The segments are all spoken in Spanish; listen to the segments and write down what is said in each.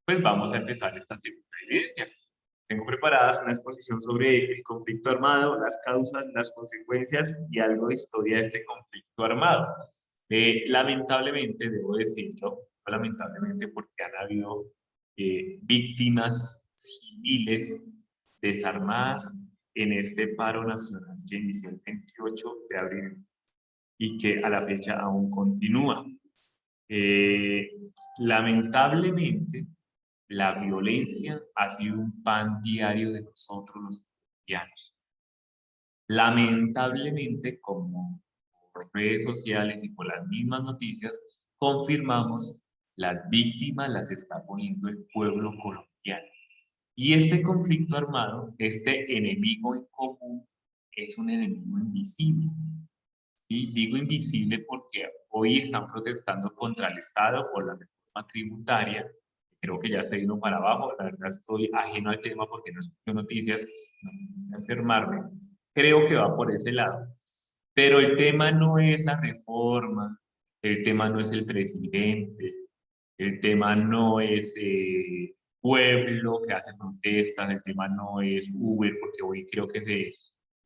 pues vamos a empezar esta segunda evidencia. Tengo preparadas una exposición sobre el conflicto armado, las causas, las consecuencias y algo de historia de este conflicto armado. Lamentablemente, debo decirlo, lamentablemente porque han habido víctimas civiles desarmadas en este paro nacional que inició el 28 de abril y que a la fecha aún continúa. Eh, Lamentablemente, la violencia ha sido un pan diario de nosotros los colombianos. Lamentablemente, como por redes sociales y por las mismas noticias, confirmamos las víctimas las está poniendo el pueblo colombiano. Y este conflicto armado, este enemigo en común, es un enemigo invisible. ¿Sí? Digo invisible porque hoy están protestando contra el Estado por la reforma tributaria. Creo que ya se vino para abajo. La verdad estoy ajeno al tema porque no escucho noticias, no quiero enfermarme. Creo que va por ese lado. Pero el tema no es la reforma, el tema no es el presidente, el tema no es pueblo que hace protestas, el tema no es Uber, porque hoy creo que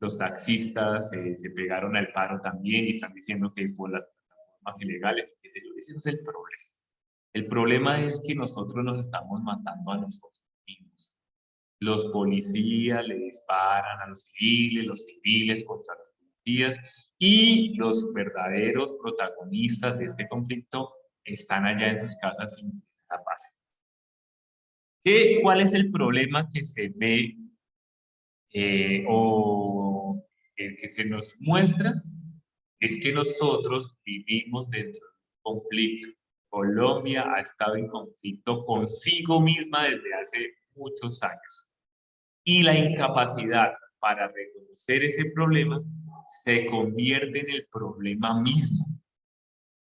los taxistas se pegaron al paro también y están diciendo que por las plataformas ilegales, ese no es el problema. El problema es que nosotros nos estamos matando a nosotros mismos. Los policías le disparan a los civiles contra los policías y los verdaderos protagonistas de este conflicto están allá en sus casas sin la paz. ¿Cuál es el problema que se ve o el que se nos muestra? Es que nosotros vivimos dentro de un conflicto. Colombia ha estado en conflicto consigo misma desde hace muchos años. Y la incapacidad para reconocer ese problema se convierte en el problema mismo.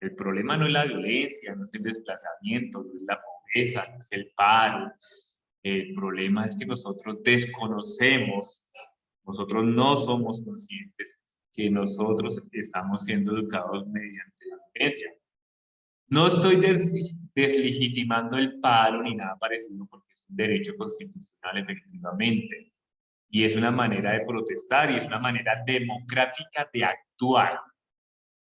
El problema no es la violencia, no es el desplazamiento, no es la pobreza, no es el paro. El problema es que nosotros desconocemos, nosotros no somos conscientes que nosotros estamos siendo educados mediante la violencia. No estoy deslegitimando el paro ni nada parecido porque es un derecho constitucional efectivamente. Y es una manera de protestar y es una manera democrática de actuar.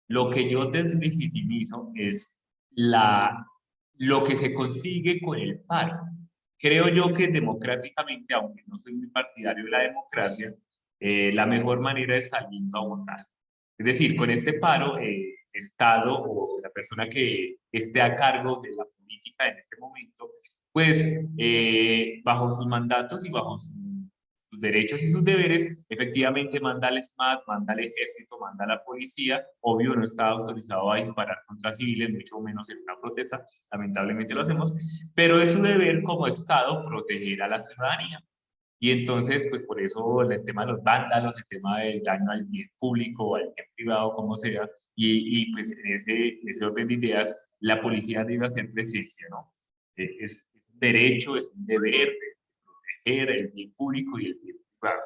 Lo que yo deslegitimizo es lo que se consigue con el paro. Creo yo que democráticamente, aunque no soy muy partidario de la democracia, la mejor manera es saliendo a votar. Es decir, con este paro, Estado o la persona que esté a cargo de la política en este momento, pues bajo sus mandatos y bajo sus derechos y sus deberes, efectivamente manda al SMAT, manda al ejército, manda a la policía, obvio no está autorizado a disparar contra civiles, mucho menos en una protesta, lamentablemente lo hacemos, pero es su deber como Estado proteger a la ciudadanía. Y entonces, pues por eso el tema de los vándalos, el tema del daño al bien público o al bien privado, como sea, y pues en ese orden de ideas, la policía debe hacer presencia, ¿no? Es un derecho, es un deber de proteger el bien público y el bien privado.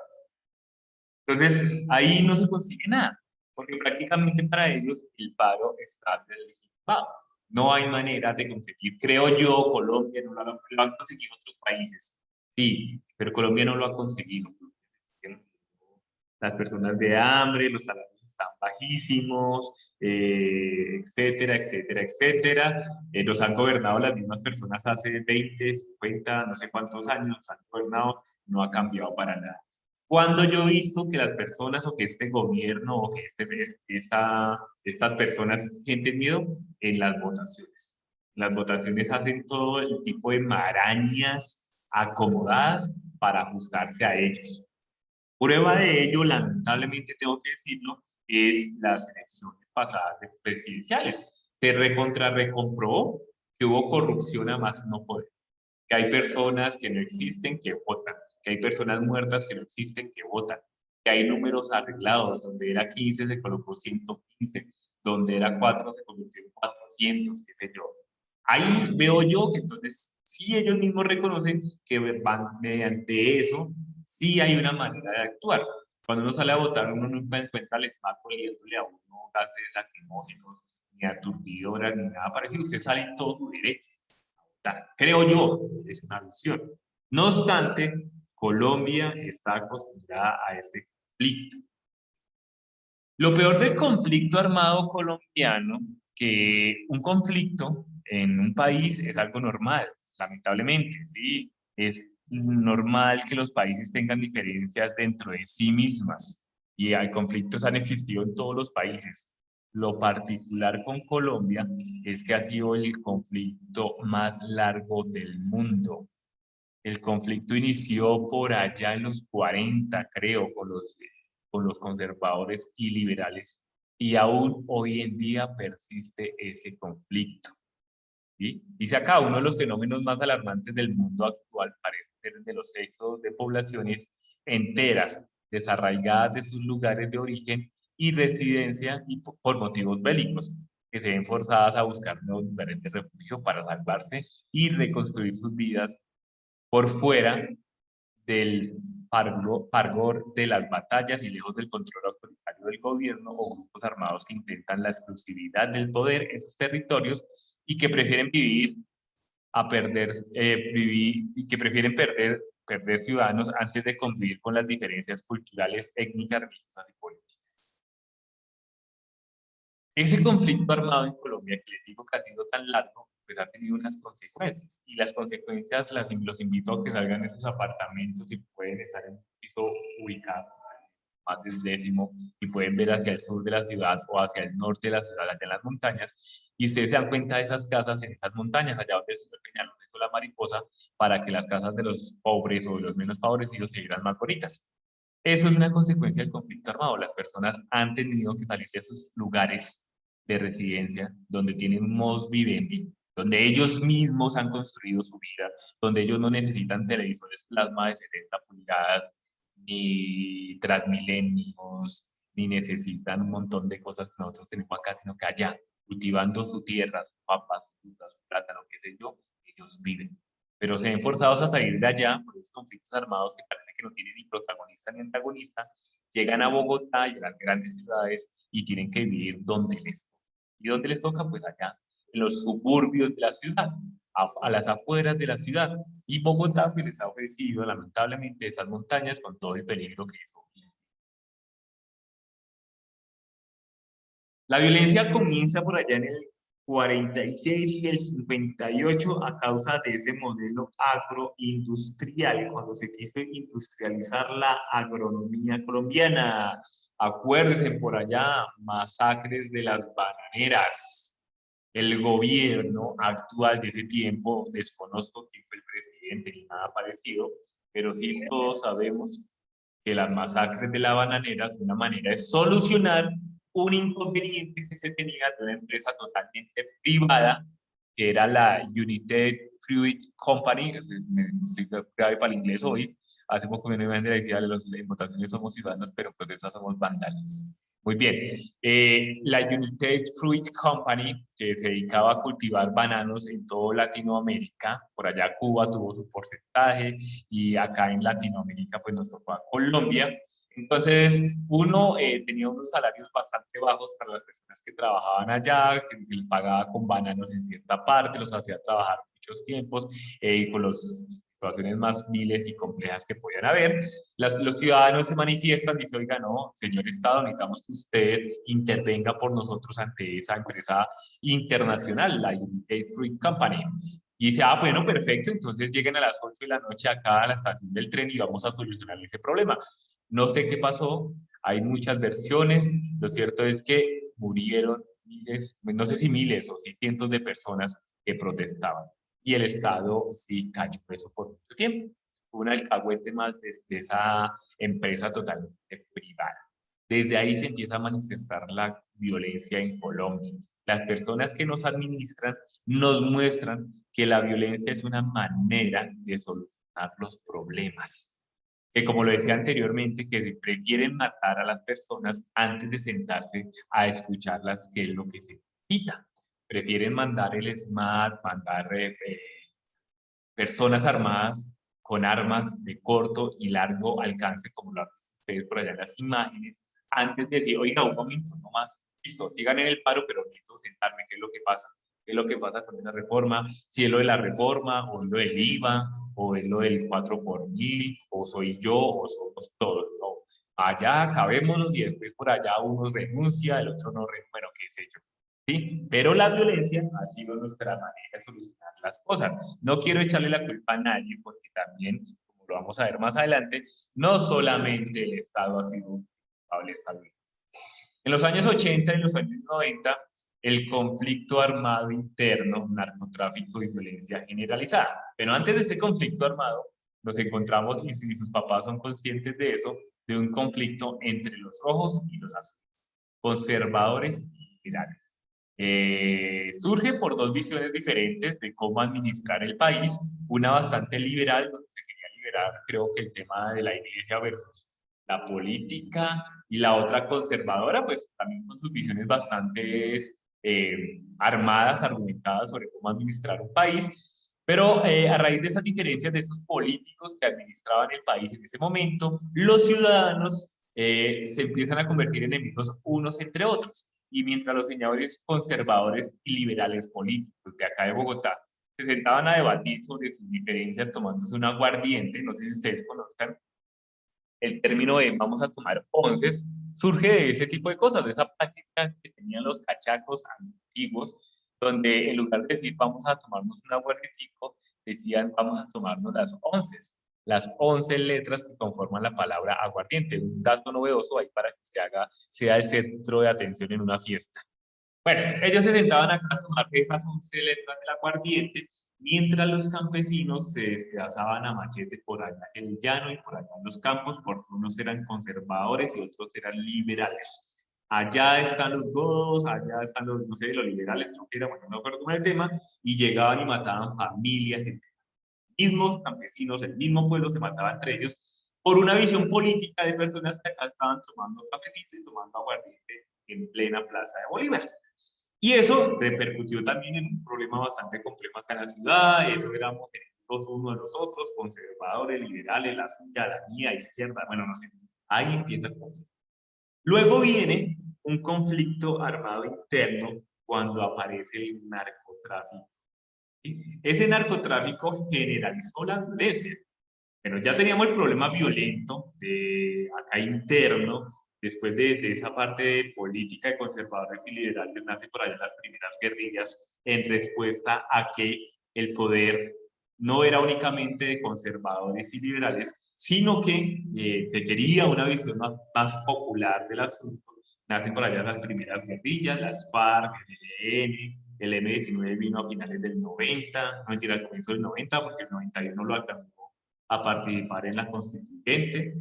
Entonces, ahí no se consigue nada, porque prácticamente para ellos el paro está deslegitimado. No hay manera de conseguir, creo yo, Colombia no lo han conseguido otros países, sí, pero Colombia no lo ha conseguido. Las personas de hambre, los salarios están bajísimos, etcétera, etcétera, etcétera. Los han gobernado las mismas personas hace 20, 50, no sé cuántos años, los han gobernado, no ha cambiado para nada. Cuando yo he visto que las personas o que este gobierno o que estas personas sienten miedo en las votaciones. Las votaciones hacen todo el tipo de marañas acomodadas para ajustarse a ellos. Prueba de ello, lamentablemente tengo que decirlo, es las elecciones pasadas presidenciales. Se recomprobó que hubo corrupción a más no poder, que hay personas que no existen que votan, que hay personas muertas que no existen que votan, que hay números arreglados, donde era 15 se colocó 115, donde era 4 se convirtió en 400, qué sé yo. Ahí veo yo que entonces sí ellos mismos reconocen que van mediante eso, sí hay una manera de actuar. Cuando uno sale a votar, uno nunca encuentra al SMAT oliéndole a uno gases lacrimógenos, ni aturdidoras, ni nada parecido. Usted sale en todo su derecho afrontar. Creo yo, es una visión. No obstante, Colombia está acostumbrada a este conflicto. Lo peor del conflicto armado colombiano, que un conflicto en un país es algo normal, lamentablemente, ¿sí? Es normal que los países tengan diferencias dentro de sí mismas y hay conflictos han existido en todos los países. Lo particular con Colombia es que ha sido el conflicto más largo del mundo. El conflicto inició por allá en los 40, creo, con los conservadores y liberales, y aún hoy en día persiste ese conflicto. ¿Sí? Dice acá, uno de los fenómenos más alarmantes del mundo actual parece ser de los éxodos de poblaciones enteras, desarraigadas de sus lugares de origen y residencia y por motivos bélicos, que se ven forzadas a buscar nuevos lugares de refugio para salvarse y reconstruir sus vidas por fuera del fargor de las batallas y lejos del control autoritario del gobierno o grupos armados que intentan la exclusividad del poder en sus territorios y que prefieren perder ciudadanos antes de convivir con las diferencias culturales, étnicas, religiosas y políticas. Ese conflicto armado en Colombia, que les digo que ha sido tan largo, pues ha tenido unas consecuencias. Y las consecuencias los invito a que salgan de sus apartamentos y pueden estar en un piso ubicado más del décimo y pueden ver hacia el sur de la ciudad o hacia el norte de la ciudad, allá en las montañas, y ustedes se dan cuenta de esas casas en esas montañas, allá donde el señor Peñalosa hizo la mariposa, para que las casas de los pobres o de los menos favorecidos se vieran más bonitas. Eso es una consecuencia del conflicto armado. Las personas han tenido que salir de esos lugares de residencia donde tienen un modus vivendi, donde ellos mismos han construido su vida, donde ellos no necesitan televisores plasma de 70 pulgadas, ni transmilenios, ni necesitan un montón de cosas que nosotros tenemos acá, sino que allá, cultivando su tierra, sus papas, sus frutas, su plátano, qué sé yo, ellos viven. Pero se ven forzados a salir de allá por esos conflictos armados que parece que no tienen ni protagonista ni antagonista, llegan a Bogotá y a las grandes ciudades y tienen que vivir donde les toca. ¿Y dónde les toca? Pues allá, en los suburbios de la ciudad, a las afueras de la ciudad. Y Bogotá pues, les ha ofrecido, lamentablemente, esas montañas con todo el peligro que eso. La violencia comienza por allá en el 46 y el 58 a causa de ese modelo agroindustrial, cuando se quiso industrializar la agronomía colombiana. Acuérdense por allá, masacres de las bananeras. El gobierno actual de ese tiempo, desconozco quién fue el presidente ni nada parecido, pero sí todos sabemos que las masacres de la bananera es una manera de solucionar un inconveniente que se tenía de una empresa totalmente privada, que era la United Fruit Company, estoy grave para el inglés hoy, hace poco me imagen de la decía, las votaciones somos ciudadanos, pero protestas somos vándales. Muy bien, la United Fruit Company, que se dedicaba a cultivar bananos en toda Latinoamérica, por allá Cuba tuvo su porcentaje y acá en Latinoamérica pues nos tocó a Colombia. Entonces, uno tenía unos salarios bastante bajos para las personas que trabajaban allá, que les pagaba con bananos en cierta parte, los hacía trabajar muchos tiempos con las situaciones más viles y complejas que podían haber. Los ciudadanos se manifiestan y dicen, oiga, no, señor Estado, necesitamos que usted intervenga por nosotros ante esa empresa internacional, la United Fruit Company. Y dice, ah, bueno, perfecto, entonces lleguen a las 8 de la noche acá a la estación del tren y vamos a solucionar ese problema. No sé qué pasó, hay muchas versiones, lo cierto es que murieron miles, no sé si miles o si cientos de personas que protestaban. Y el Estado sí cayó eso por mucho tiempo. Fue un alcahuete más de esa empresa totalmente privada. Desde ahí se empieza a manifestar la violencia en Colombia. Las personas que nos administran nos muestran que la violencia es una manera de solucionar los problemas. Que como lo decía anteriormente, que se prefieren matar a las personas antes de sentarse a escucharlas, que es lo que se necesita. Prefieren mandar el SMAT, mandar personas armadas con armas de corto y largo alcance, como lo ven ustedes por allá en las imágenes, antes de decir, oiga, un momento, no más, listo, sigan en el paro, pero necesito sentarme, ¿qué es lo que pasa? ¿Qué es lo que pasa con esa reforma? Si es lo de la reforma, o es lo del IVA, o es lo del 4 por mil, o soy yo, o somos todos. No. Allá acabémonos y después por allá uno renuncia, el otro no renuncia, bueno, qué sé yo. ¿Sí? Pero la violencia ha sido nuestra manera de solucionar las cosas. No quiero echarle la culpa a nadie porque también, como lo vamos a ver más adelante, no solamente el Estado ha sido un culpable estable. En los años 80 y los años 90, el conflicto armado interno, narcotráfico y violencia generalizada. Pero antes de este conflicto armado, nos encontramos, y si sus papás son conscientes de eso, de un conflicto entre los rojos y los azules, conservadores y liberales. Surge por dos visiones diferentes de cómo administrar el país, una bastante liberal, donde se quería liberar, creo que el tema de la iglesia versus la política, y la otra conservadora, pues también con sus visiones bastante armadas, argumentadas sobre cómo administrar un país, pero a raíz de esas diferencias de esos políticos que administraban el país en ese momento, los ciudadanos se empiezan a convertir en enemigos unos entre otros. Y mientras los señores conservadores y liberales políticos de acá de Bogotá se sentaban a debatir sobre sus diferencias tomándose un aguardiente, no sé si ustedes conozcan el término de vamos a tomar onces, surge de ese tipo de cosas, de esa práctica que tenían los cachacos antiguos, donde en lugar de decir vamos a tomarnos un aguardientico, decían vamos a tomarnos las 11 letras que conforman la palabra aguardiente. Un dato novedoso ahí para que sea el centro de atención en una fiesta. Bueno, ellos se sentaban acá a tomarse esas 11 letras del aguardiente, mientras los campesinos se desplazaban a machete por allá en el llano y por allá en los campos, porque unos eran conservadores y otros eran liberales. Allá están los godos, allá están los, no sé, los liberales, no quiero, bueno, no me acuerdo cómo era el tema, y llegaban y mataban familias enteras. Mismos campesinos, el mismo pueblo se mataba entre ellos por una visión política de personas que acá estaban tomando cafecito y tomando aguardiente en plena plaza de Bolívar. Y eso repercutió también en un problema bastante complejo acá en la ciudad. Eso éramos enemigos uno de los otros, conservadores, liberales, la suya, la mía, izquierda, bueno, no sé. Ahí empieza el conflicto. Luego viene un conflicto armado interno cuando aparece el narcotráfico. ¿Sí? Ese narcotráfico generalizó la violencia. Pero ya teníamos el problema violento de acá interno, después de esa parte de política de conservadores y liberales, nace por allá las primeras guerrillas, en respuesta a que el poder no era únicamente de conservadores y liberales, sino que se quería una visión más popular del asunto. Nacen por allá las primeras guerrillas, las FARC, el ELN, el M-19 vino a finales del 90, no mentira, al comienzo del 90, porque el 91 lo alcanzó a participar en la constituyente.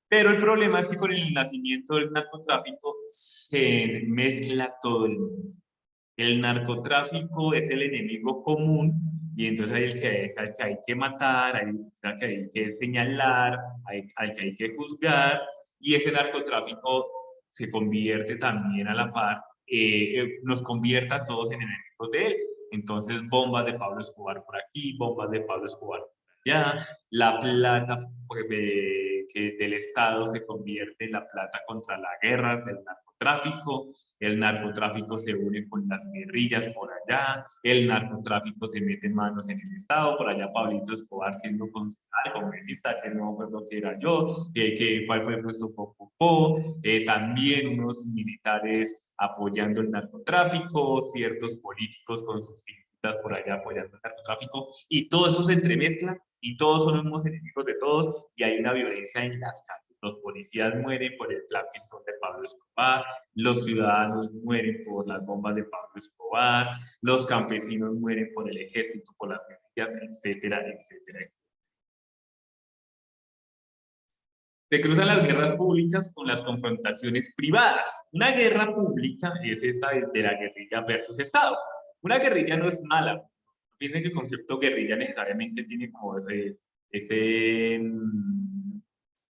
Pero el problema es que con el nacimiento del narcotráfico se mezcla todo el mundo. El narcotráfico es el enemigo común y entonces hay al que hay que matar, al que hay que señalar, al que hay que juzgar, y ese narcotráfico se convierte también a la par, nos convierte a todos en enemigos de él. Entonces bombas de Pablo Escobar por aquí, bombas de Pablo Escobar por allá, la plata que del Estado se convierte en la plata contra la guerra del narcotráfico, el narcotráfico se une con las guerrillas por allá, el narcotráfico se mete en manos en el Estado, por allá Pablito Escobar siendo concejal, congresista, que no me acuerdo que era yo, cuál fue el puesto Popopó, también unos militares apoyando el narcotráfico, ciertos políticos con sus figuras por allá apoyando el narcotráfico, y todo eso se entremezcla y todos somos enemigos de todos y hay una violencia en las calles. Los policías mueren por el plan pistón de Pablo Escobar, los ciudadanos mueren por las bombas de Pablo Escobar, los campesinos mueren por el ejército, por las guerrillas, etcétera, etcétera, etcétera. Se cruzan las guerras públicas con las confrontaciones privadas. Una guerra pública es esta de la guerrilla versus Estado. Una guerrilla no es mala. Piensen que el concepto guerrilla necesariamente tiene como ese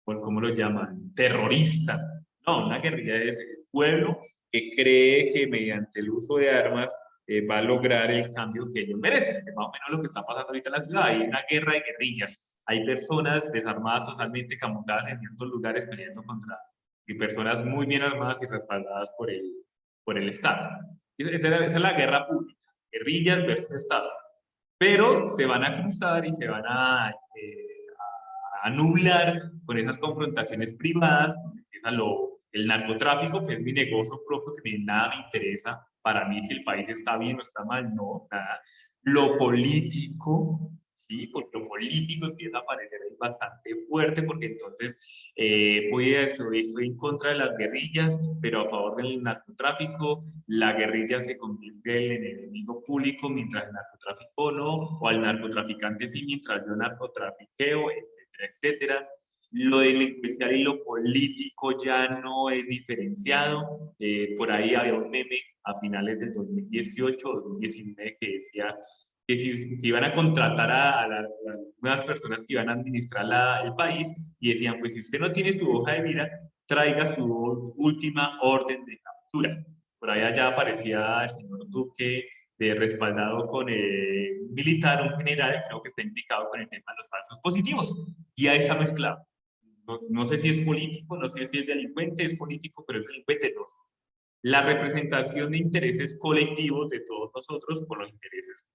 ¿cómo lo llaman? Terrorista. No, una guerrilla es el pueblo que cree que mediante el uso de armas va a lograr el cambio que ellos merecen, que es más o menos lo que está pasando ahorita en la ciudad. Hay una guerra de guerrillas. Hay personas desarmadas totalmente camufladas en ciertos lugares peleando contra y personas muy bien armadas y respaldadas por el Estado. Esa es la guerra pública. guerrillas versus Estado. Pero se van a cruzar y se van a nublar con esas confrontaciones privadas, donde empieza el narcotráfico, que es mi negocio propio, que nada me interesa para mí si el país está bien o está mal, no, nada. Lo político, sí, porque lo político empieza a aparecer ahí bastante fuerte, porque entonces estoy en contra de las guerrillas, pero a favor del narcotráfico. La guerrilla se convierte en el enemigo público, mientras el narcotráfico no, o al narcotraficante sí, mientras yo narcotrafiqueo, etcétera, etcétera. Lo delincuencial y lo político ya no es diferenciado. Por ahí había un meme a finales del 2018 o 2019 que decía que iban a contratar a las nuevas personas que iban a administrar el país y decían, pues si usted no tiene su hoja de vida, traiga su última orden de captura. Por allá ya aparecía el señor Duque respaldado con un militar, un general, creo que está implicado con el tema de los falsos positivos. Y ahí está mezclado. No sé si es político, no sé si es delincuente, es político, pero es delincuente, no sé. La representación de intereses colectivos de todos nosotros con los intereses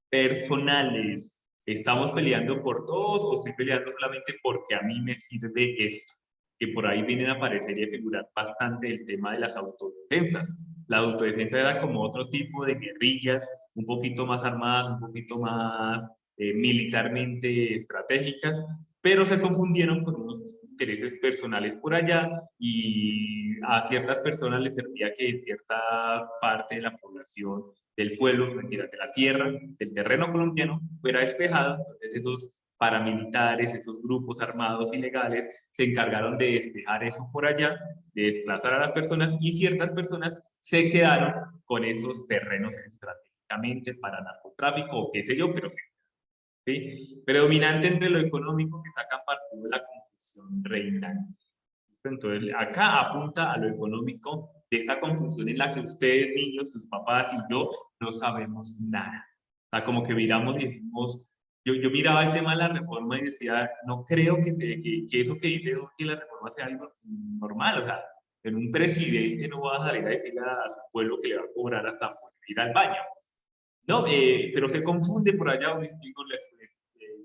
personales. ¿Estamos peleando por todos o estoy peleando solamente porque a mí me sirve esto? Que por ahí vienen a aparecer y a figurar bastante el tema de las autodefensas. La autodefensa era como otro tipo de guerrillas, un poquito más armadas, un poquito más militarmente estratégicas, pero se confundieron con unos intereses personales por allá y a ciertas personas les servía que cierta parte de la población del pueblo, mentira, de la tierra, del terreno colombiano, fuera despejado. Entonces esos paramilitares, esos grupos armados ilegales, se encargaron de despejar eso por allá, de desplazar a las personas y ciertas personas se quedaron con esos terrenos estratégicamente para narcotráfico o qué sé yo, pero ¿sí? Predominante entre lo económico que sacan partido de la confusión reinante. Entonces, acá apunta a lo económico de esa confusión en la que ustedes, niños, sus papás y yo no sabemos nada. O sea, como que miramos y decimos, yo miraba el tema de la reforma y decía, no creo que eso que dice que la reforma sea algo normal. O sea, en un presidente no va a salir a decirle a su pueblo que le va a cobrar hasta por ir al baño. No, pero se confunde por allá, digo,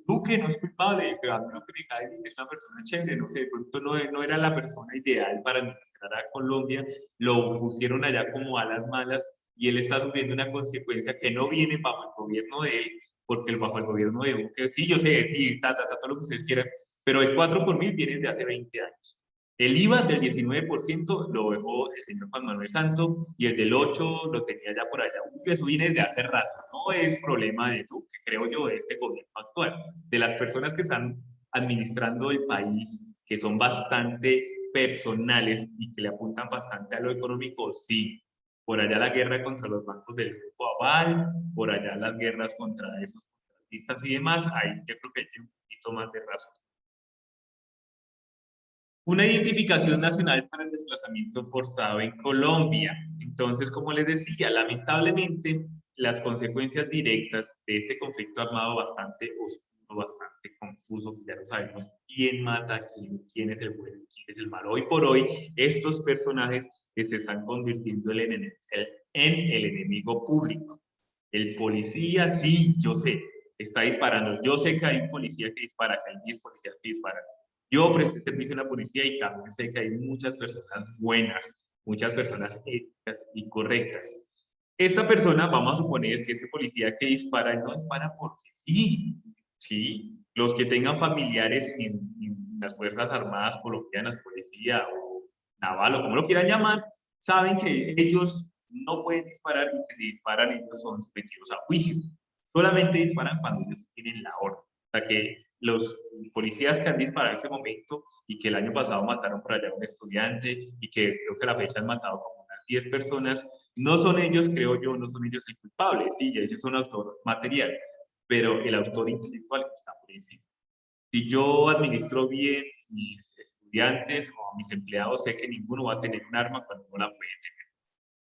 Duque no es culpable, pero a mí lo que me cae bien es una persona chévere, no sé, de pronto no era la persona ideal para administrar a Colombia, lo pusieron allá como a las malas y él está sufriendo una consecuencia que no viene bajo el gobierno de él, porque bajo el gobierno de Duque, sí, yo sé, sí, todo lo que ustedes quieran, pero el 4 por mil viene de hace 20 años. El IVA del 19% lo dejó el señor Juan Manuel Santos y el del 8% lo tenía ya por allá. Eso viene de hace rato, no es problema de Duque, creo yo, de este gobierno actual. De las personas que están administrando el país, que son bastante personales y que le apuntan bastante a lo económico, sí. Por allá la guerra contra los bancos del Grupo Aval, por allá las guerras contra esos contratistas y demás, ahí yo creo que hay un poquito más de razón. Una identificación nacional para el desplazamiento forzado en Colombia. Entonces, como les decía, lamentablemente las consecuencias directas de este conflicto armado bastante oscuro, bastante confuso, que ya no sabemos quién mata a quién, quién es el bueno, quién es el malo. Hoy por hoy, estos personajes que se están convirtiendo en el enemigo público. El policía, sí, yo sé, está disparando. Yo sé que hay un policía que dispara, que hay 10 policías que disparan. Yo presté servicio en la policía y también sé que hay muchas personas buenas, muchas personas éticas y correctas. Esa persona, vamos a suponer que ese policía que dispara, no dispara porque sí, sí. Los que tengan familiares en las Fuerzas Armadas colombianas, policía o naval o como lo quieran llamar, saben que ellos no pueden disparar y que si disparan ellos son sometidos a juicio. Solamente disparan cuando ellos tienen la orden. O sea que los policías que han disparado en ese momento y que el año pasado mataron por allá a un estudiante y que creo que a la fecha han matado como unas 10 personas, no son ellos, creo yo, no son ellos el culpable, sí, ellos son autor material, pero el autor intelectual está por encima. Si yo administro bien mis estudiantes o mis empleados, sé que ninguno va a tener un arma cuando no la puede tener.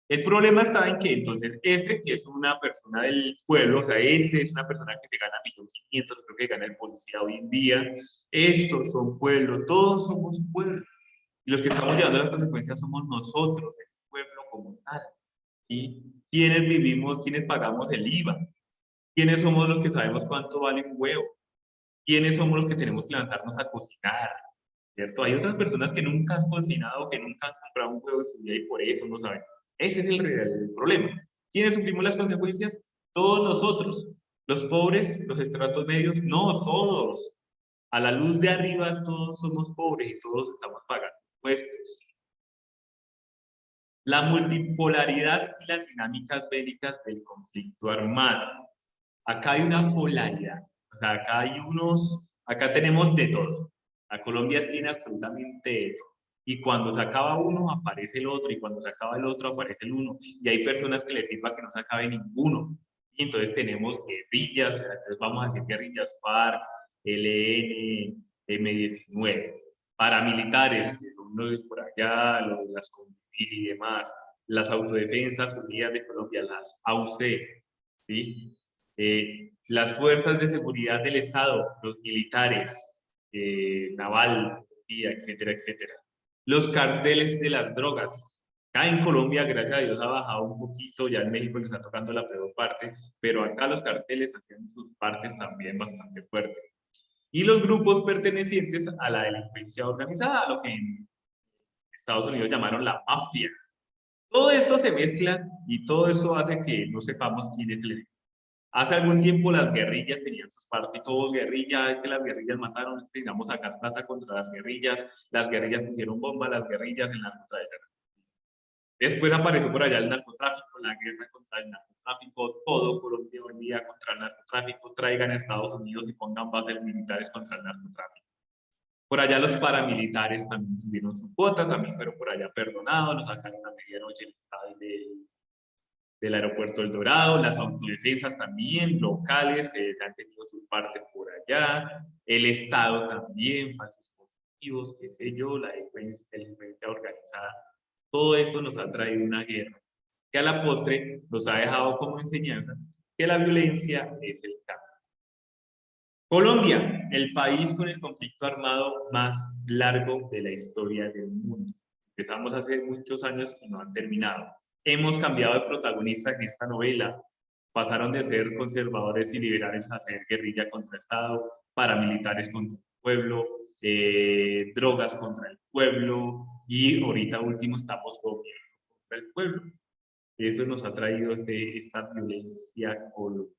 El problema está en que entonces que es una persona del pueblo, o sea, es una persona que se gana 1.500.000, creo que gana el policía hoy en día, estos son pueblo, todos somos pueblo. Y los que estamos llevando las consecuencias somos nosotros, el pueblo como tal. ¿Sí? ¿Quiénes vivimos, quiénes pagamos el IVA? ¿Quiénes somos los que sabemos cuánto vale un huevo? ¿Quiénes somos los que tenemos que levantarnos a cocinar? ¿Cierto? Hay otras personas que nunca han cocinado, que nunca han comprado un huevo en su vida y por eso no saben. Ese es el real problema. ¿Quiénes sufrimos las consecuencias? Todos nosotros. Los pobres, los estratos medios, no todos. A la luz de arriba todos somos pobres y todos estamos pagando impuestos. La multipolaridad y las dinámicas bélicas del conflicto armado. Acá hay una polaridad. O sea, acá tenemos de todo. La Colombia tiene absolutamente de todo. Y cuando se acaba uno, aparece el otro. Y cuando se acaba el otro, aparece el uno. Y hay personas que les sirva que no se acabe ninguno. Y entonces tenemos guerrillas. Entonces vamos a decir guerrillas FARC, ELN, M19. Paramilitares, que son los de por allá, los de las Convir y demás. Las Autodefensas Unidas de Colombia, las AUC. ¿Sí? Las fuerzas de seguridad del Estado, los militares, naval, policía, etcétera, etcétera. Los carteles de las drogas. Acá en Colombia, gracias a Dios, ha bajado un poquito, ya en México le está tocando la peor parte, pero acá los carteles hacían sus partes también bastante fuertes. Y los grupos pertenecientes a la delincuencia organizada, lo que en Estados Unidos llamaron la mafia. Todo esto se mezcla y todo eso hace que no sepamos quién es el enemigo. Hace algún tiempo las guerrillas tenían sus partidos guerrillas, es que las guerrillas mataron, es que necesitamos sacar plata contra las guerrillas pusieron bombas, las guerrillas en la ruta de guerra. Después apareció por allá el narcotráfico, la guerra contra el narcotráfico, todo Colombia hoy día contra el narcotráfico, traigan a Estados Unidos y pongan bases militares contra el narcotráfico. Por allá los paramilitares también tuvieron su cuota, también fueron por allá perdonados, nos sacaron a medianoche del aeropuerto El Dorado, las autodefensas también, locales, han tenido su parte por allá, el Estado también, falsos positivos, qué sé yo, la delincuencia organizada, todo eso nos ha traído una guerra, que a la postre nos ha dejado como enseñanza que la violencia es el cambio. Colombia, el país con el conflicto armado más largo de la historia del mundo. Empezamos hace muchos años y no han terminado. Hemos cambiado de protagonista en esta novela. Pasaron de ser conservadores y liberales a ser guerrilla contra Estado, paramilitares contra el pueblo, drogas contra el pueblo y ahorita último estamos gobierno contra el pueblo. Eso nos ha traído esta violencia colombiana.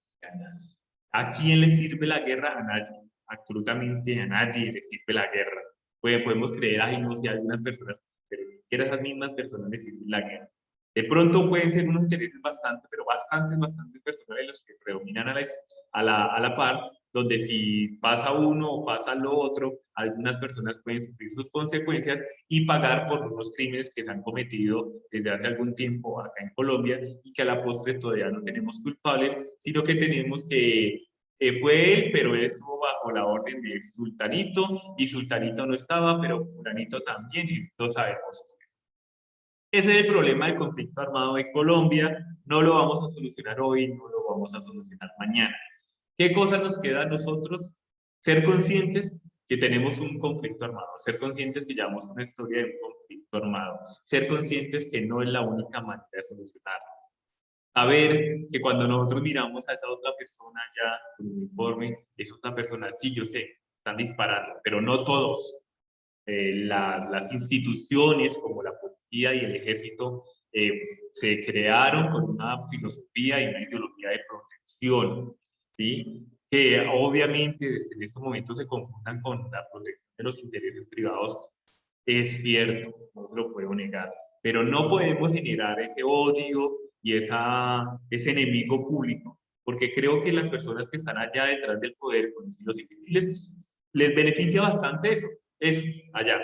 ¿A quién le sirve la guerra? A nadie. Absolutamente a nadie le sirve la guerra. Podemos creer, ay, no sé, a algunas personas, pero ni siquiera a esas mismas personas les sirve la guerra. De pronto pueden ser unos intereses bastante, pero bastante personales los que predominan a la par, donde si pasa uno o pasa lo otro, algunas personas pueden sufrir sus consecuencias y pagar por unos crímenes que se han cometido desde hace algún tiempo acá en Colombia y que a la postre todavía no tenemos culpables, sino que tenemos que fue él, pero él estuvo bajo la orden de Sultanito y Sultanito no estaba, pero Fulanito también y no sabemos. Ese es el problema del conflicto armado de Colombia. No lo vamos a solucionar hoy, no lo vamos a solucionar mañana. ¿Qué cosa nos queda a nosotros? Ser conscientes que tenemos un conflicto armado, ser conscientes que llevamos una historia de un conflicto armado, ser conscientes que no es la única manera de solucionarlo. Saber que cuando nosotros miramos a esa otra persona ya con uniforme, es otra persona, sí, yo sé, están disparando, pero no todos. Las instituciones como la policía y el ejército se crearon con una filosofía y una ideología de protección, ¿sí? Que obviamente desde estos momentos se confundan con la protección de los intereses privados, es cierto, no se lo puedo negar, pero no podemos generar ese odio y ese enemigo público, porque creo que las personas que están allá detrás del poder, con los civiles, les beneficia bastante eso, allá.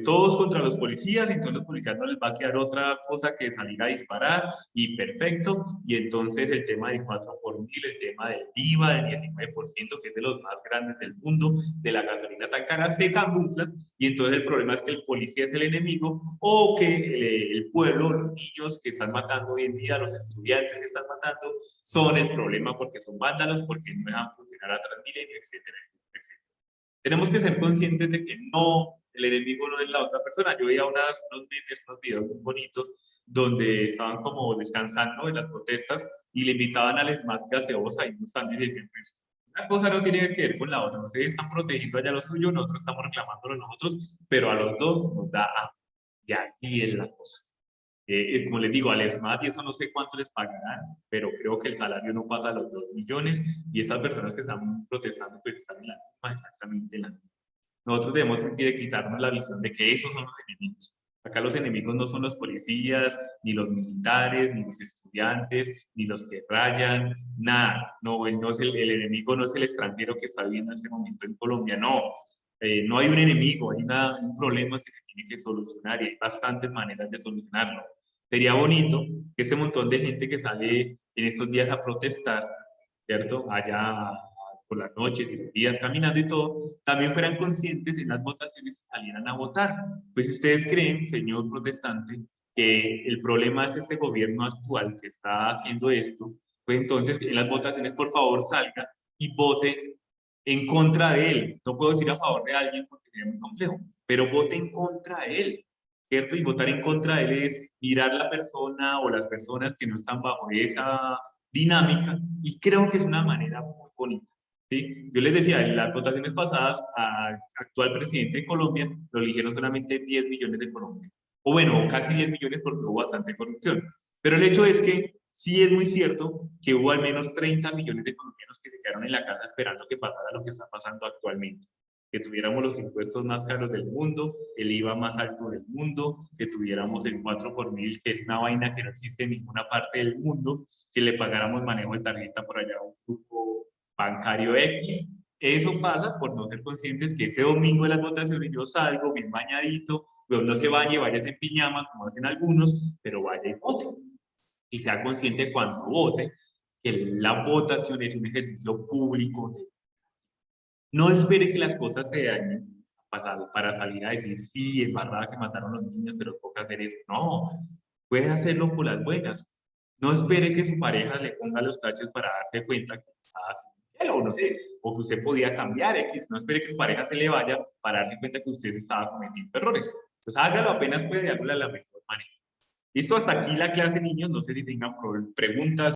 Todos contra los policías, y entonces los policías no les va a quedar otra cosa que salir a disparar, y perfecto, y entonces el tema del 4 por mil, el tema del IVA del 19%, que es de los más grandes del mundo, de la gasolina tan cara, se camuflan, y entonces el problema es que el policía es el enemigo, o que el pueblo, los niños que están matando hoy en día, los estudiantes que están matando, son el problema porque son vándalos, porque no dejan funcionar a Transmilenio, etcétera, etcétera. Tenemos que ser conscientes de que no, el enemigo no es la otra persona. Yo veía unos memes, unos videos muy bonitos, donde estaban como descansando en las protestas y le invitaban al SMAT gaseosa y unos sándwiches y decían, pues, una cosa no tiene que ver con la otra. Ustedes están protegiendo allá lo suyo, nosotros estamos reclamándolo nosotros, pero a los dos nos da hambre. Y así es la cosa. Como les digo, al SMAT y eso no sé cuánto les pagarán, pero creo que el salario no pasa a los 2 millones y esas personas que están protestando pues están en la misma, exactamente en la misma. Nosotros debemos que quitarnos la visión de que esos son los enemigos. Acá los enemigos no son los policías, ni los militares, ni los estudiantes, ni los que rayan, nada. No, no es el enemigo no es el extranjero que está viviendo en este momento en Colombia, no. No hay un enemigo, hay un problema que se tiene que solucionar y hay bastantes maneras de solucionarlo. Sería bonito que ese montón de gente que sale en estos días a protestar, ¿cierto? Allá por las noches y los días caminando y todo, también fueran conscientes en las votaciones y salieran a votar. Pues si ustedes creen, señor protestante, que el problema es este gobierno actual que está haciendo esto, pues entonces en las votaciones por favor salga y vote en contra de él. No puedo decir a favor de alguien porque sería muy complejo, pero vote en contra de él, ¿cierto? Y votar en contra de él es mirar la persona o las personas que no están bajo esa dinámica y creo que es una manera muy bonita. ¿Sí? Yo les decía, en las votaciones pasadas al actual presidente de Colombia lo eligieron solamente 10 millones de colombianos. O bueno, casi 10 millones porque hubo bastante corrupción. Pero el hecho es que sí es muy cierto que hubo al menos 30 millones de colombianos que se quedaron en la casa esperando que pasara lo que está pasando actualmente. Que tuviéramos los impuestos más caros del mundo, el IVA más alto del mundo, que tuviéramos el 4 por mil, que es una vaina que no existe en ninguna parte del mundo, que le pagáramos manejo de tarjeta por allá a un grupo bancario X. Eso pasa por no ser conscientes que ese domingo de las votaciones yo salgo bien bañadito, pero no se bañe, vayas en piñama como hacen algunos, pero vaya y vote y sea consciente cuando vote que la votación es un ejercicio público. No espere que las cosas se dañen para salir a decir, sí, es verdad que mataron a los niños, pero toca hacer eso. No, puede hacerlo por las buenas. No espere que su pareja le ponga los cachos para darse cuenta que está haciendo o no sé, o que usted podía cambiar X. No espere que su pareja se le vaya para darse cuenta que usted estaba cometiendo errores. Pues hágalo apenas puede, hágalo de la mejor manera. Listo, hasta aquí la clase, niños. No sé si tengan preguntas.